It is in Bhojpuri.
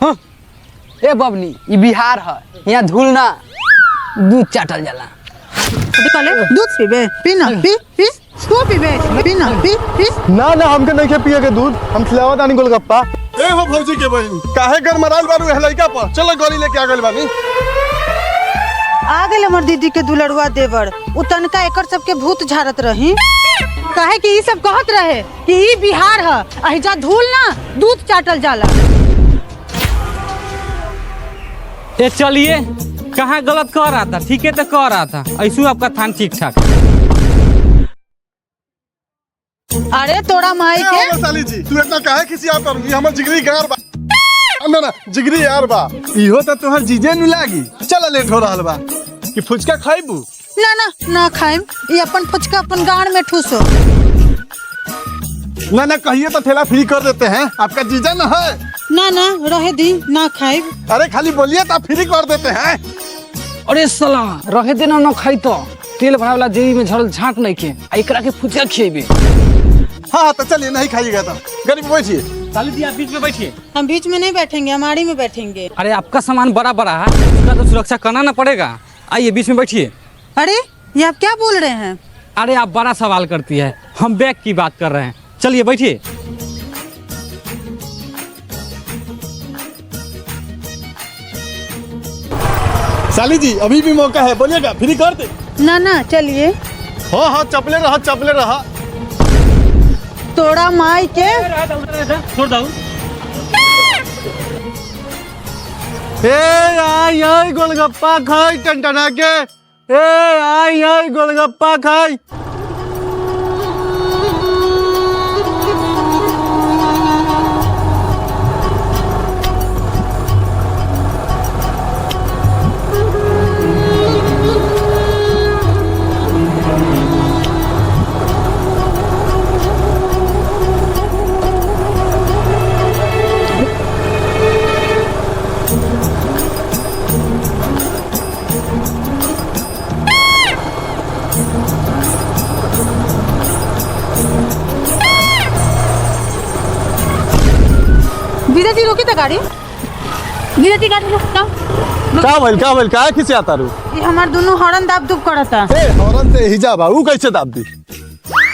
हाँ। ए बबनी ये बिहार है, यहाँ धूल ना दूध चाटल जाला। दूध पीबे पीना पी पी तू पीबे पीना पी पी ना ना हमके नहीं पिए के दूध, हम खिलावत आनी गोलगप्पा। ए हो भौजी के बहन काहे गरमराल बारू है लइका पर। चलो गोली लेके आ गइल बानी। आ गए हमर दीदी के दुलड़ुआ देवर उतनका एकर सबके भूत झाड़त रही काहे कि ई सब कहत रहे कि ई बिहार है अहिजा धूल ना दूध चाटल जाला। ये चलिए कहाँ गलत कह रहा था, ठीक है तो कह रहा था, ऐसू आपका थान ठीक ठाक। अरे तोड़ा माई के साली जी तू इतना काहे किसी आप कर ये हमर जिगरी गार बा। ना ना जिगरी यार बा इहो त तोहर जीजे नु लागी। चल लेट हो रहल बा कि फुचका खाइबू। ना ना ना खाइम ई अपन फुचका अपन गाड़ में ठूसो। ना ना कहिए तो ठेला फ्री कर देते हैं, आपका जीजा न है। ना ना रहे दी ना खाइब। अरे खाली बोलिए तो फ्री कर देते हैं। अरे साला रहे देना न खाई तो तेल भरा वाला जेबी में झड़ल झांक नहीं के एकरा के फुचका खिएबे। हाँ तो चलिए नहीं खाइएगा तो गरीब बैठिए। साली जी आप बीच में बैठिए। हम बीच में नहीं बैठेंगे, हम आड़ी में बैठेंगे। अरे आपका सामान बड़ा बड़ा है, उसका तो सुरक्षा करना ना पड़ेगा। आइए बीच में बैठिए। अरे ये आप क्या बोल रहे हैं? अरे आप बड़ा सवाल करती है, हम बैग की बात कर रहे हैं। चलिए बैठिए। साली जी अभी भी मौका है, बोलिएगा फ्री कर दे। ना ना चलिए। हाँ हाँ चपले रहा चपले रहा। तोड़ा माई के छोड़ दो। आई गोलगप्पा खाई टनटना के। आई गोलगप्पा खाई। धीरे धीरे रोकी तो गाड़ी, धीरे धीरे गाड़ी रुकता। का भइल काहे खिसे आता रू। ये हमार दोनों हॉर्न दाब दुब करता। ए हॉर्न से हिजा बा ऊ कैसे दाब दी।